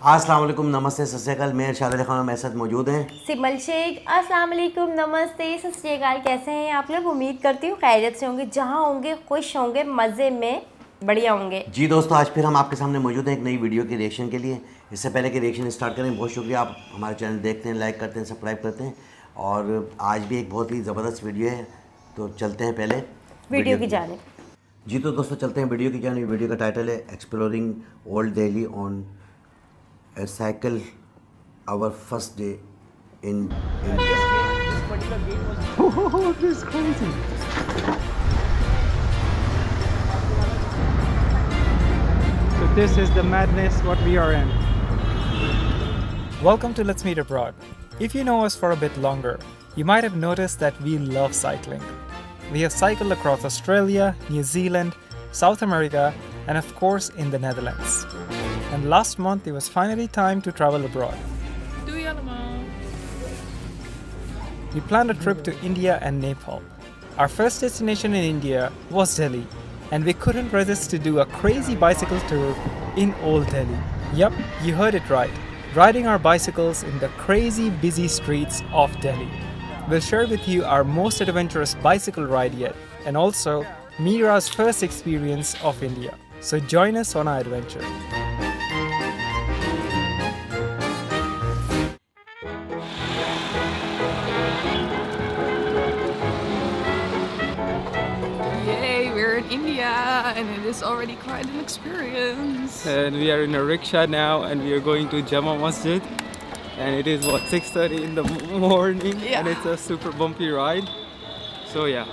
अस्सलाम वालेकुम, नमस्ते, सत श्री अकाल। मैं इरशाद खान मेरे साथ मौजूद हैं सिमल शेख। अस्सलाम वालेकुम, नमस्ते, सत श्री अकाल। कैसे हैं आप लोग? उम्मीद करती हूँ खैरियत से होंगे, जहाँ होंगे खुश होंगे, मज़े में बढ़िया होंगे। जी दोस्तों, आज फिर हम आपके सामने मौजूद हैं एक नई वीडियो के रिएक्शन के लिए। इससे पहले कि रिएक्शन स्टार्ट करें, बहुत शुक्रिया, आप हमारे चैनल देखते हैं, लाइक करते हैं, सब्सक्राइब करते हैं। और आज भी एक बहुत ही ज़बरदस्त वीडियो है, तो चलते हैं पहले वीडियो की जाने। जी तो दोस्तों, चलते हैं वीडियो की जाने। वीडियो का टाइटल है exploring old Delhi on a cycle, our first day in India. Oh, this is crazy. So this is the madness what we are in. Welcome to Let's Meet Abroad. If you know us for a bit longer, you might have noticed that we love cycling. We have cycled across Australia, New Zealand, South America, and of course in the Netherlands. And last month it was finally time to travel abroad. Doei allemaal. We planned a trip to India and Nepal. Our first destination in India was Delhi, and we couldn't resist to do a crazy bicycle tour in Old Delhi. Yup, you heard it right. Riding our bicycles in the crazy busy streets of Delhi. We'll share with you our most adventurous bicycle ride yet, and also Mira's first experience of India. So join us on our adventure. Yay, we're in India and it is already quite an experience. And we are in a rickshaw now and we are going to Jama Masjid, and it is what, 6:30 in the morning. Yeah. And it's a super bumpy ride, so yeah.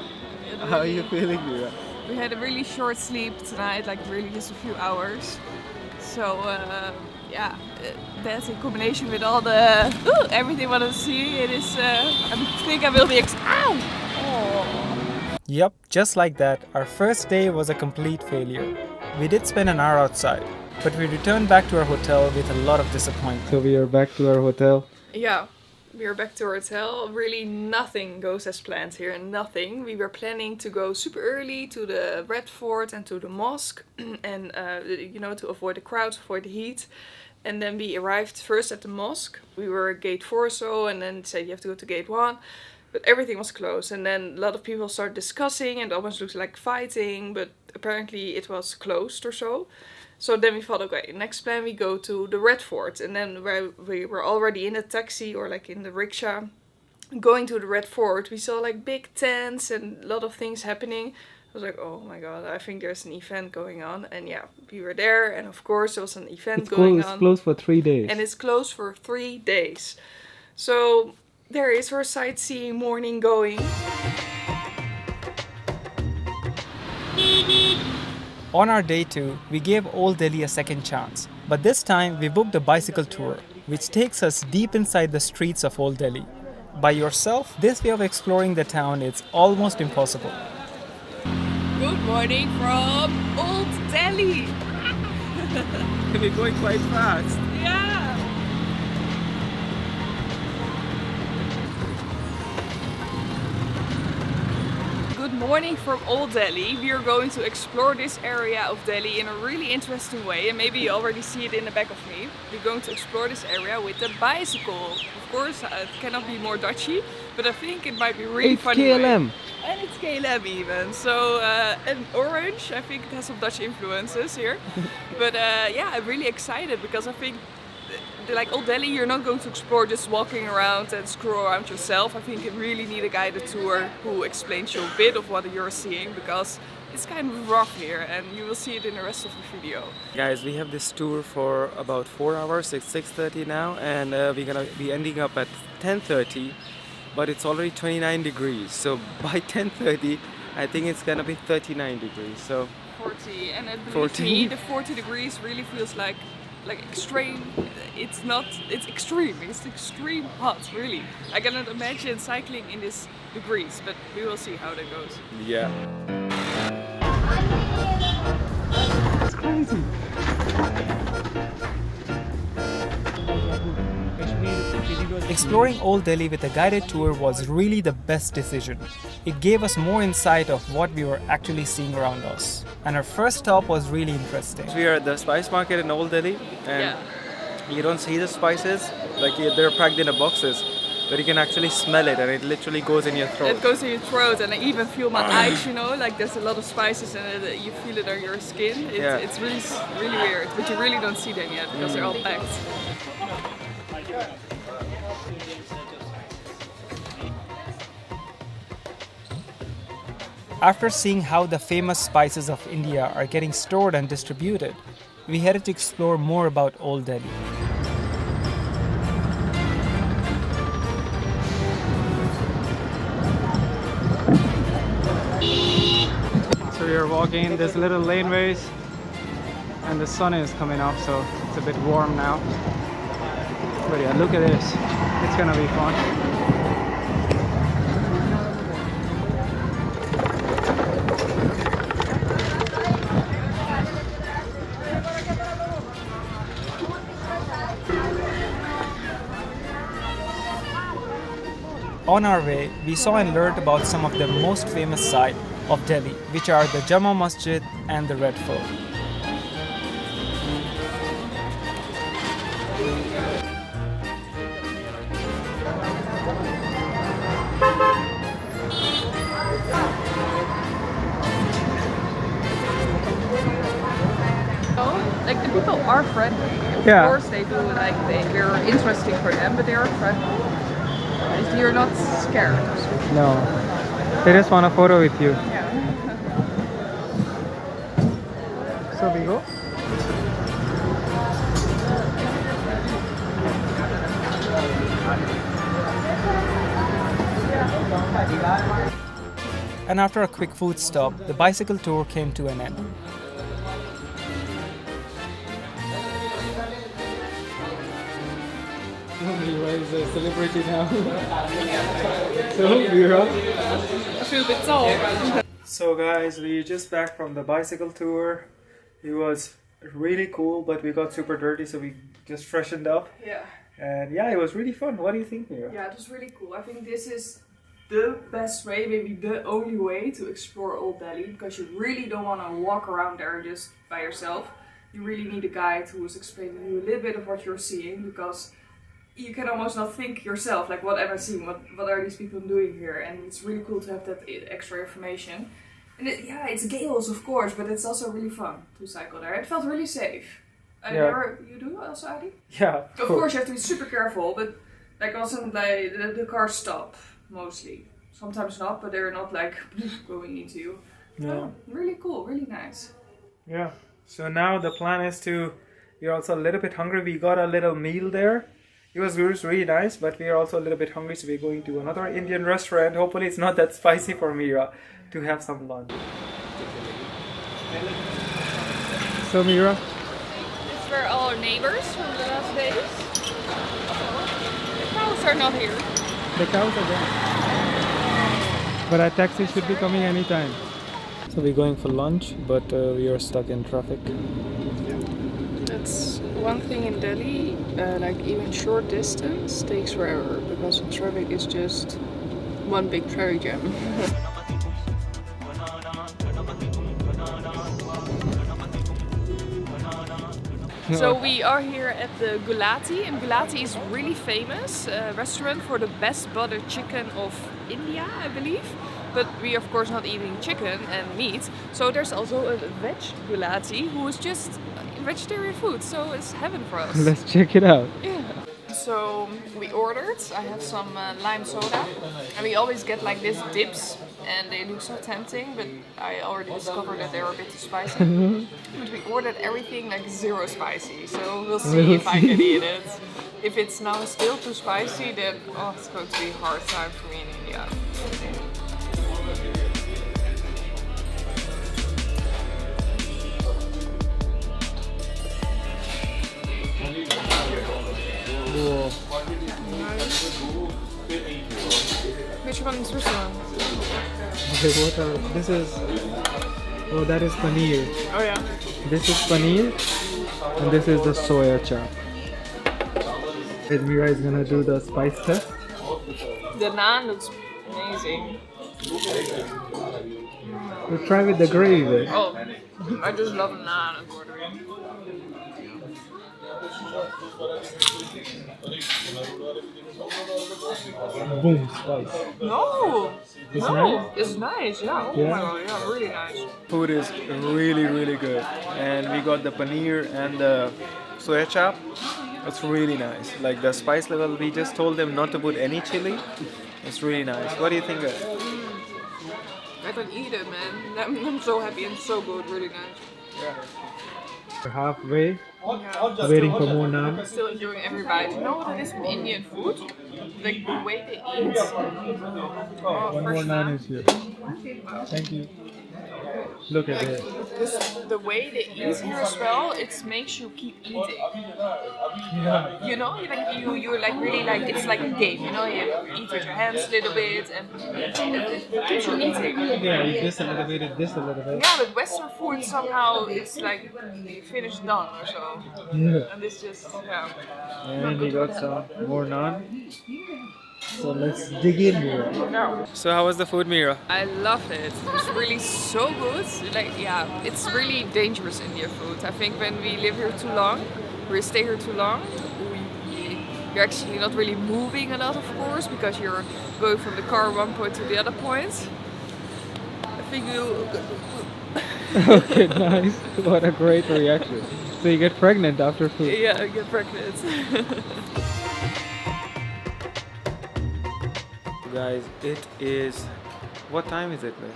How are you feeling, Mira? We had a really short sleep tonight, like really just a few hours. So yeah, that's in combination with all the everything what I see. It is. I think I will be. Ow! Oh. Yup, just like that, our first day was a complete failure. We did spend an hour outside, but we returned back to our hotel with a lot of disappointment. So we are back to our hotel. Yeah, we are back to our hotel. Really nothing goes as planned here, nothing. We were planning to go super early to the Red Fort and to the mosque and you know, to avoid the crowds, avoid the heat. And then we arrived first at the mosque. We were at gate 4 or so, and then said you have to go to gate 1. But everything was closed, and then a lot of people started discussing and it almost looked like fighting, but apparently it was closed or so. So then we thought, okay, next plan we go to the Red Fort, and then we were already in a taxi or like in the rickshaw going to the Red Fort. We saw like big tents and a lot of things happening. I was like, oh my god, I think there's an event going on. And yeah, we were there, and of course there was an event going on. It's closed for 3 days. And it's closed for 3 days. So there is our sightseeing morning going. On our day 2, we gave Old Delhi a second chance, but this time we booked a bicycle tour, which takes us deep inside the streets of Old Delhi. By yourself, this way of exploring the town is almost impossible. Good morning from Old Delhi. We're going quite fast. Yeah. Good morning from Old Delhi. We are going to explore this area of Delhi in a really interesting way, and maybe you already see it in the back of me. We're going to explore this area with a bicycle. Of course, it cannot be more Dutchy, but I think it might be really It's funny. KLM. And it's KLM even. So, and orange, I think it has some Dutch influences here. But yeah, I'm really excited because I think like Old Delhi, you're not going to explore just walking around and screw around yourself. I think you really need a guided tour who explains you a bit of what you're seeing, because it's kind of rough here, and you will see it in the rest of the video. Guys, we have this tour for about 4 hours. It's 6:30 now, and we're gonna be ending up at 10:30. But it's already 29 degrees, so by 10:30 I think it's gonna be 39 degrees. So 40, and believe 40. me, the 40 degrees really feels like extreme. It's not, it's extreme. It's extreme hot, really. I cannot imagine cycling in this degrees, but we will see how that goes. yeah. It's crazy. Exploring Old Delhi with a guided tour was really the best decision. It gave us more insight of what we were actually seeing around us. And our first stop was really interesting. We are at the spice market in Old Delhi, and Yeah. you don't see the spices, like they're packed in the boxes, but you can actually smell it, and it literally goes in your throat. It goes in your throat, and I even feel my eyes. You know, like there's a lot of spices, and you feel it on your skin. It's really weird, but you really don't see them yet because they're all packed. After seeing how the famous spices of India are getting stored and distributed, we headed to explore more about Old Delhi. So we are walking these little laneways and the sun is coming up, so it's a bit warm now. But yeah, look at this. It's gonna be fun. On our way, we saw and learned about some of the most famous sites of Delhi, which are the Jama Masjid and the Red Fort. Like the people are friendly. Yeah. Of course they do, like they're interesting for them, but they are friendly. You're not scared. No, they just want a photo with you. Yeah. So we go. And after a quick food stop, the bicycle tour came to an end. Is a celebrity now. So we're up. I feel a bit tall. So guys, we just back from the bicycle tour. It was really cool, but we got super dirty, so we just freshened up. Yeah. And yeah, it was really fun. What do you think, Mira? Yeah, it was really cool. I think this is the best way, maybe the only way to explore Old Delhi, because you really don't want to walk around there just by yourself. You really need a guide who is explaining you a little bit of what you're seeing, because you can almost not think yourself, like what am I seeing, what are these people doing here, and it's really cool to have that extra information. And yeah, it's gales of course, but it's also really fun to cycle there. It felt really safe. You do also, Adi? Yeah. Of course you have to be super careful, but like also like the cars stop mostly. Sometimes not, but they're not like going into you. Yeah. Oh, really cool, really nice. Yeah. So now the plan is we're also a little bit hungry. We got a little meal there. It was really nice, but we are also a little bit hungry, so we're going to another Indian restaurant. Hopefully it's not that spicy for Mira to have some lunch. So Mira? These were all our neighbors from the last days. The cows are not here. The cows are gone. But our taxi should be coming anytime. So we're going for lunch, but we are stuck in traffic. That's one thing in Delhi, like even short distance takes forever because the traffic is just one big traffic jam. So we are here at the Gulati, and Gulati is really famous restaurant for the best buttered chicken of India, I believe. But we of course not eating chicken and meat, so there's also a veg Gulati who is just vegetarian food, so it's heaven for us. Let's check it out. Yeah. So we ordered, I have some lime soda, and we always get like these dips, and they look so tempting, but I already discovered that they were a bit too spicy. But we ordered everything like zero spicy, so we'll see if I can eat it. If it's now still too spicy, then it's going to be a hard time for me in India. Cool. Which one is which one? Okay, this is... Oh, that is paneer. Oh yeah. This is paneer, and this is the soya chop. Mira is gonna do the spice test. The naan looks amazing. We'll try with the gravy. Oh, I just love naan and ordering. Boom, spice. No, It's no, nice? it's nice. Yeah. Oh Yeah? my god, yeah, really nice. Food is really, really good. And we got the paneer and the soya chop. It's really nice. Like the spice level, we just told them not to put any chili. It's really nice. What do you think? I can eat it, man. I'm so happy and so good. Really nice. We're halfway, Yeah. waiting for more naan. Still enjoying every bite. You know what it is with Indian food? Like the way they eat. Oh, One more fresh naan naan. is here. Thank you. Look at it. The way they eat here as well, it makes you keep eating. Yeah. You know, you're like really like it's like a game. You know, you eat with your hands a little bit, and it keeps you eating. Yeah, eat this a little bit, eat this a little bit. Yeah, but Western food somehow it's like finished done or so, Yeah. and this just yeah. And we got some more naan. So let's dig in here. So how was the food, Mira? I loved it. It was really so good. Like yeah, it's really dangerous Indian food. I think when we live here too long, we stay here too long, you're actually not really moving a lot, of course, because you're going from the car one point to the other point. I think you. Okay, nice. What a great reaction. So you get pregnant after food. Yeah, get pregnant. Guys, it is... What time is it, man?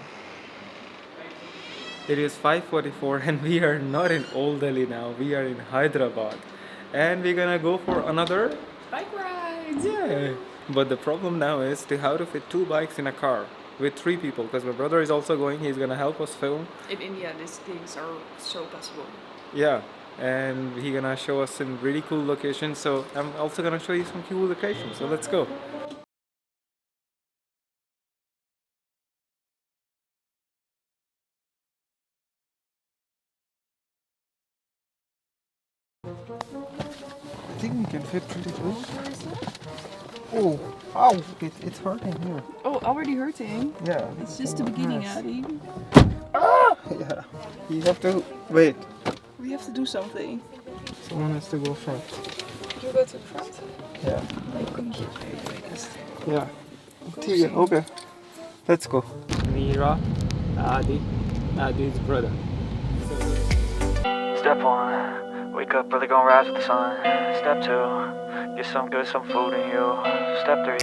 It is 5:44 and we are not in Old Delhi now. We are in Hyderabad. And we're gonna go for another Bike ride. Yeah. But the problem now is to how to fit 2 bikes in a car with 3 people, because my brother is also going. He's gonna help us film. In India, these things are so possible. Yeah. And he's gonna show us some really cool locations. So I'm also gonna show you some cool locations. So let's go. I think we can fit pretty good. Oh, ow, it's hurting here. Oh, already hurting. Yeah. It's just the beginning, Yes. Adi. Yeah. You have to wait. We have to do something. Someone has to go front. You go to the front. Yeah. Kom hier even. Yeah. Okay. Let's go. Mira, Adi's brother. Step 1, wake up early, gonna rise with the sun. Step 2, get some good, some food in you. Step 3,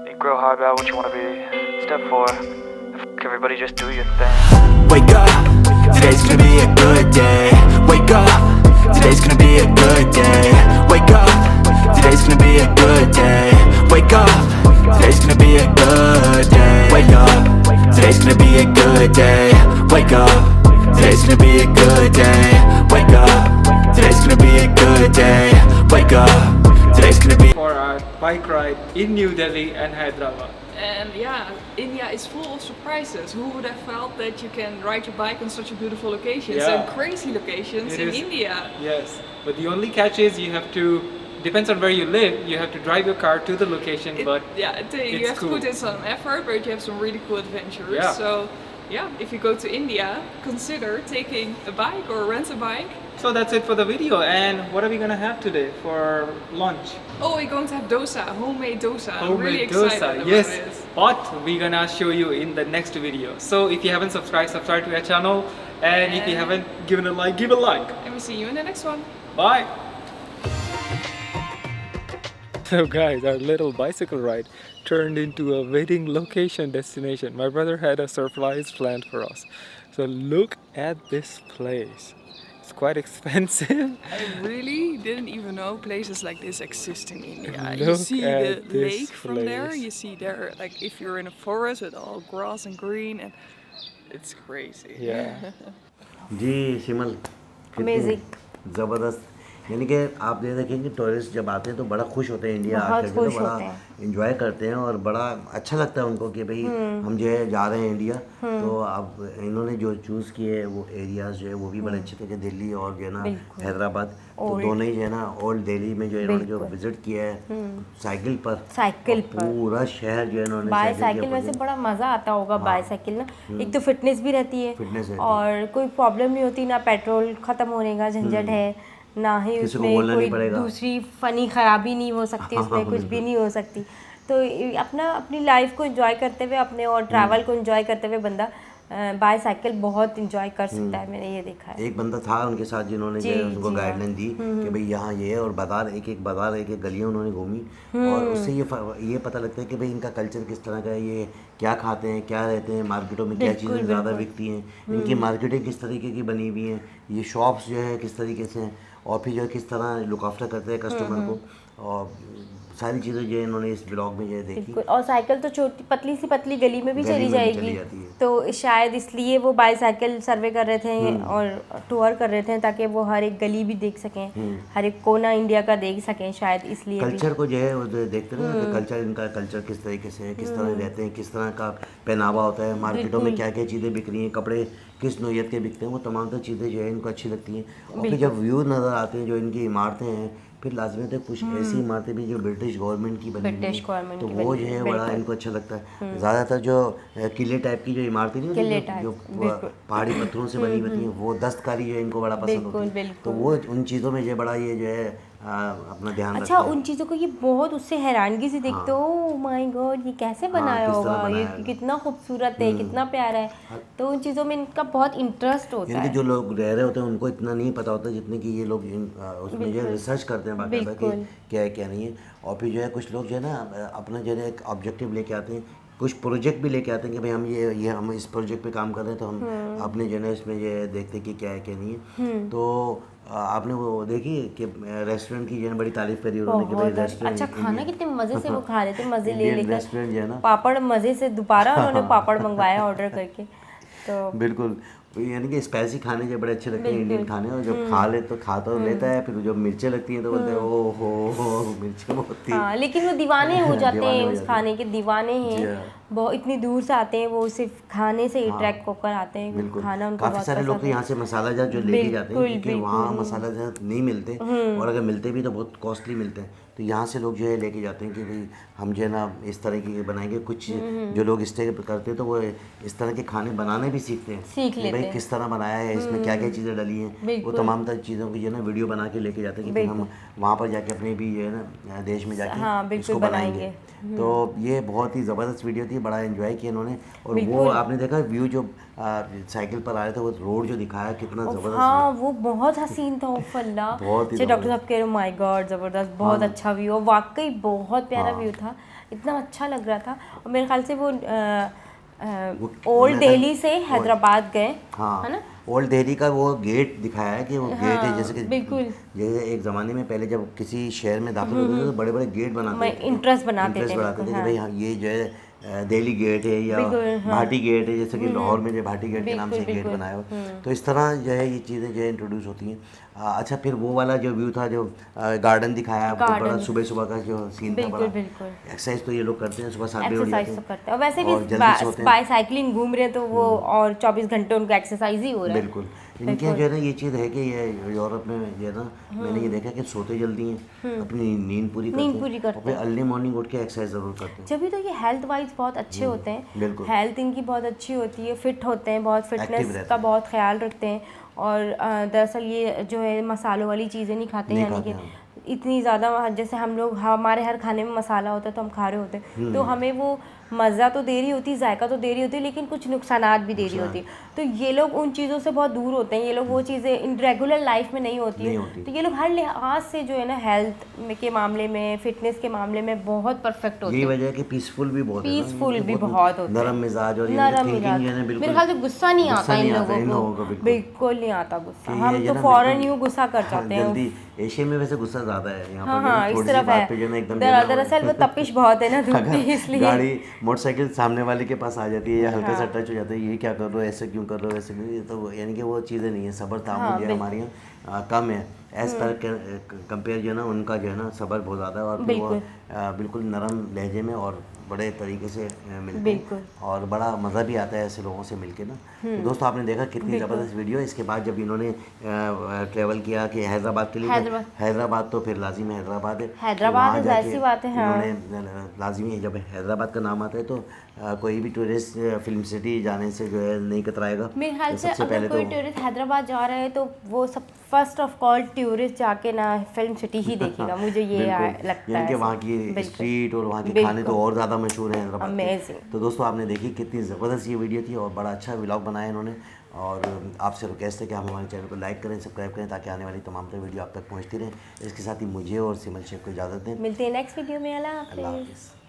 think real hard about what you wanna be. Step 4, everybody just do your thing. Wake up, today's gonna be a good day. Wake up, today's gonna be a good day. Wake up, today's gonna be a good day. Wake up, today's gonna be a good day. Wake up, today's gonna be a good day. Wake up, today's gonna be a good day. Wake up, today's gonna be a good day. Wake up, today's gonna be For our bike ride in New Delhi and Hyderabad. And yeah, India is full of surprises. Who would have felt that you can ride your bike on such a beautiful locations Yeah. and crazy locations It in is. India? Yes, but the only catch is you have to, depends on where you live, you have to drive your car to the location, but Yeah, you it's have to cool. put in some effort, but you have some really cool adventures. Yeah. So yeah, if you go to India, consider taking a bike or rent a bike. So that's it for the video. And what are we gonna have today for lunch? Oh, we're going to have dosa, homemade dosa. I'm really Homemade excited dosa, about yes. it. But we're gonna show you in the next video. So if you haven't subscribed to our channel. And if you haven't given a like, give a like. And we'll see you in the next one. Bye. So guys, our little bicycle ride turned into a wedding location destination. My brother had a surprise planned for us. So look at this place. It's quite expensive. I really didn't even know places like this exist in India. You Look see the at this lake from there, place. you see there, like if you're in a forest with all grass and green, and it's crazy. Yeah. जी सिमल कितनी Amazing. ज़बरदस्त। यानी कि आप ये देखेंगे tourist जब आते हैं तो बड़ा खुश होते हैं इंडिया बहुत आकर के, तो खुश बड़ा होते हैं। इंजॉय करते हैं और बड़ा अच्छा लगता है उनको कि भाई हम जो है जा रहे हैं इंडिया। तो अब इन्होंने जो चूज़ किए है वो एरियाज़ जो है वो भी बड़े अच्छे थे कि दिल्ली और जो है ना हैदराबाद, तो दोनों ही जो है ना ओल्ड दिल्ली में जो इन्होंने जो विजिट किया है साइकिल पर, साइकिल और पर पूरा शहर जो है इन्होंने बाईसाइकिल में से बड़ा मज़ा आता होगा। बाईसाइकिल ना एक तो फिटनेस भी रहती है फिटनेस रहती है। और कोई प्रॉब्लम नहीं होती, ना पेट्रोल ख़त्म होने का झंझट है, ना ही किसी को उसमें बोलना नहीं कोई पड़ेगा। दूसरी फनी खराबी नहीं हो सकती, उसमें कुछ भी नहीं हो सकती। तो अपनी लाइफ को एंजॉय करते हुए अपने और ट्रैवल को एंजॉय करते हुए बंदा बाईसाइकिल बहुत एंजॉय कर सकता है, मैंने ये देखा है। एक बंदा था उनके साथ जिन्होंने जो है उनको गाइडलाइन दी कि भाई यहाँ ये है, और बाजार एक एक गलियाँ उन्होंने घूमी, और उससे ये पता लगता है कि भाई इनका कल्चर किस तरह का है, ये क्या खाते हैं, क्या रहते हैं, मार्केटों में क्या चीज़ें ज़्यादा बिकती हैं, इनकी मार्केटिंग किस तरीके की बनी हुई है, ये शॉप्स जो है किस तरीके से हैं, और फिर जो है किस तरह लुक आफ्टर करते हैं कस्टमर को, और सारी चीज़ें जो है इन्होंने इस ब्लॉग में जो है देखी। बिल्कुल, और साइकिल तो छोटी पतली सी पतली गली में भी चली जाएगी, जाती है। तो शायद इसलिए वो बाईसाइकिल सर्वे कर रहे थे और टूर कर रहे थे, ताकि वो हर एक गली भी देख सकें, हर एक कोना इंडिया का देख सकें, शायद इसलिए कल्चर को जो है वो देखते रहे कि कल्चर, इनका कल्चर किस तरीके से है, किस तरह रहते हैं, किस तरह का पहनावा होता है, मार्केटों में क्या क्या चीज़ें बिक रही हैं, कपड़े किस नौयत के बिकते हैं, वो तमाम तर चीज़ें जो है इनको अच्छी लगती हैं। और फिर जब व्यू नज़र आते हैं जो इनकी इमारतें हैं, फिर लाजमी है कुछ ऐसी इमारतें भी जो ब्रिटिश गवर्नमेंट की बनी हुई हैं, तो वो जो है बड़ा इनको अच्छा लगता है। ज़्यादातर जो किले टाइप की जो इमारतें नहीं होती जो पहाड़ी पत्थरों से बनी होती हैं, वो दस्तकारी जो है इनको बड़ा पसंद होती है, तो वो उन चीज़ों में जो बड़ा ये जो है अपना ध्यान अच्छा, रखते हैं। उन चीज़ों को ये बहुत उससे हैरानगी से देखते हो, ओह माय गॉड, ये कैसे बनाया किस तरह होगा, बनाया ये है। कितना खूबसूरत है, कितना प्यारा है, तो उन चीज़ों में इनका बहुत इंटरेस्ट होता यानी कि है। जो लोग रह रहे होते हैं उनको इतना नहीं पता होता जितने कि ये लोग उसमें जो है रिसर्च करते हैं बाकायदा कि क्या है क्या नहीं है, और फिर जो है कुछ लोग जो है ना अपना जो है एक ऑब्जेक्टिव लेके आते हैं, कुछ प्रोजेक्ट भी लेके आते हैं कि भाई हम ये हम इस प्रोजेक्ट पे काम कर रहे हैं, तो हम अपने जो है इसमें ये देखते हैं कि क्या है क्या नहीं है। तो आपने वो देखी कि रेस्टोरेंट की जो है बड़ी तारीफ करी उन्होंने कि भाई रेस्टोरेंट अच्छा, खाना कितने मज़े से वो खा रहे थे, मज़े ले इंडियन लेकर, रेस्टोरेंट जो है ना, पापड़ मज़े से, दोबारा उन्होंने पापड़ मंगवाया ऑर्डर करके, तो बिल्कुल यानी कि स्पाइसी खाने जो बड़े अच्छे लगते हैं इंडियन खाने, और जब खा तो लेता है, फिर जब मिर्चें लगती हैं तो बोलते हैं ओ हो मिर्चें बहुत थी। हाँ, लेकिन वो दीवाने हो जाते हैं उस खाने के, दीवाने जी हैं, हाँ। बहुत इतनी दूर से आते हैं, वो सिर्फ खाने से अट्रैक्ट होकर आते हैं, बिल्कुल, खाना उनको काफ़ी बहुत सारे लोग पसंद तो है। यहाँ से मसाला जात जो लेके जाते हैं, बिल्कुल, क्योंकि वहाँ मसाला जात नहीं मिलते, और अगर मिलते भी तो बहुत कॉस्टली मिलते हैं, तो यहाँ से लोग जो है लेके जाते हैं कि भाई हम जो है ना इस तरह के बनाएंगे। कुछ जो लोग स्टे करते हैं तो वो इस तरह के खाने बनाने भी सीखते हैं, सीख कि लेते भाई हैं। किस तरह बनाया है, इसमें क्या क्या चीज़ें डली हैं, वो तमाम तरह चीज़ों की जो है ना वीडियो बना के लेके जाते हैं कि फिर हम वहाँ पर जाके अपने भी जो है ना देश में जाके हाँ, बिल्कुल इसको बनाएंगे। तो ये बहुत ही ज़बरदस्त वीडियो थी, बड़ा एंजॉय किया इन्होंने, और वो आपने देखा व्यू जो साइकिल पर आ रहे थे, वो रोड जो दिखाया कितना ज़बरदस्त। हाँ, वो बहुत हसीन था, उफ अल्लाह, बहुत ही डॉक्टर साहब कह रहे माय गॉड ज़बरदस्त, बहुत अच्छा व्यू, वाकई बहुत प्यारा व्यू था, इतना अच्छा लग रहा था। और मेरे ख्याल से वो ओल्ड दिल्ली से हैदराबाद गए, है ना? ओल्ड दिल्ली का वो गेट दिखाया है कि वो गेट है, जैसे कि बिल्कुल, जैसे एक ज़माने में पहले जब किसी शहर में दाखिल होते थे तो बड़े बड़े गेट बनाते थे, इंटरेस्ट बनाते थे कि भाई हाँ ये जो है दिल्ली गेट है या भाटी गेट है, जैसे कि लाहौर में जो भाटी गेट के नाम से गेट बनाया हुआ, तो इस तरह जो है ये चीज़ें जो है इंट्रोड्यूस होती हैं। अच्छा, फिर वो वाला जो व्यू था जो गार्डन दिखाया आपको, बड़ा सुबह सुबह का जो सीन था, बड़ा एक्सरसाइज तो ये लोग करते हैं, सुबह 7 बजे उठ जाते हैं, करते हैं, और वैसे भी बाईसाइकिलिंग घूम रहे हैं तो वो और 24 घंटे उनका एक्सरसाइज ही हो रहा है। बिल्कुल, इनके जो है ना ये चीज़ है कि ये यूरोप में जो है ना, मैंने ये देखा कि सोते जल्दी हैं, अपनी नींद पूरी करते हैं, और फिर अर्ली मॉर्निंग उठ के एक्सरसाइज ज़रूर करते हैं। जब भी तो ये हेल्थ वाइज बहुत अच्छे होते हैं, हेल्थ इनकी बहुत अच्छी होती है, फिट होते हैं, बहुत फिटनेस का बहुत ख्याल रखते हैं, और दरअसल ये जो है मसालों वाली चीज़ें नहीं खाते, यानी कि इतनी ज़्यादा, जैसे हम लोग हमारे हर खाने में मसाला होता है तो हम खा रहे होते हैं, तो हमें वो मज़ा तो दे रही होती, जायका तो दे रही होती, लेकिन कुछ नुकसानात भी दे रही होती, तो ये लोग उन चीज़ों से बहुत दूर होते हैं, ये लोग वो चीज़ें इन रेगुलर लाइफ में नहीं होती है, तो ये लोग हर लिहाज से जो है ना हेल्थ के मामले में, फिटनेस के मामले में बहुत परफेक्ट होते हैं। यही वजह है कि पीसफुल भी बहुत होते हैं, नरम मिजाज, और नरम मिजाज, मेरे ख्याल से गुस्सा नहीं आता इन लोगों को, बिल्कुल नहीं आता गुस्सा, हम तो फौरन यूँ गुस्सा कर जाते हैं। एशिया में वैसे गुस्सा ज़्यादा है, यहाँ पर हाँ, इस तरफ है, दरअसल वो तपिश बहुत है ना धूप में, इसलिए गाड़ी मोटरसाइकिल सामने वाले के पास आ जाती है या हल्का सा टच हो जाता है, ये क्या कर रहे हो, ऐसे क्यों कर रहे हो, ऐसे क्यों, तो यानी कि वो चीज़ें नहीं है, सब्र तामुल जो है हमारे यहाँ कम है, एज पर कंपेयर जो है ना उनका जो है ना सब्र बहुत ज़्यादा है, और फिर वो बिल्कुल नरम लहजे में और बड़े तरीके से मिलते हैं, और बड़ा मज़ा भी आता है ऐसे लोगों से मिलके ना। तो दोस्तों आपने देखा कितनी ज़बरदस्त वीडियो। इसके बाद जब इन्होंने ट्रैवल किया कि हैदराबाद के लिए, हैदराबाद तो फिर लाजिमी हैदराबाद है, हैदराबाद ऐसी बात है, इन्होंने लाजिमी जब हैदराबाद का नाम आता है तो कोई भी टूरिस्ट फिल्म सिटी जाने से जो है नहीं कतराएगा। मेरे ख्याल से अगर कोई टूरिस्ट हैदराबाद जा रहा है तो वो सब फर्स्ट ऑफ ऑल टूरिस्ट जाके ना फिल्म सिटी ही देखेगा, मुझे ये लगता है। कि वहाँ की स्ट्रीट और वहाँ के खाने तो और ज़्यादा मशहूर हैं हैदराबाद के। तो दोस्तों आपने देखी कितनी ज़बरदस्त ये वीडियो थी और बड़ा अच्छा व्लॉग बनाया इन्होंने। और आपसे रिक्वेस्ट है कि हम हमारे चैनल को लाइक करें, सब्सक्राइब करें, ताकि आने वाली तमाम तरह वीडियो आप तक पहुँचती रहें। इसके साथ ही मुझे और सिमल शेख को इजाज़त दें। मिलते हैं नेक्स्ट वीडियो में। अल्लाह हाफ़िज़।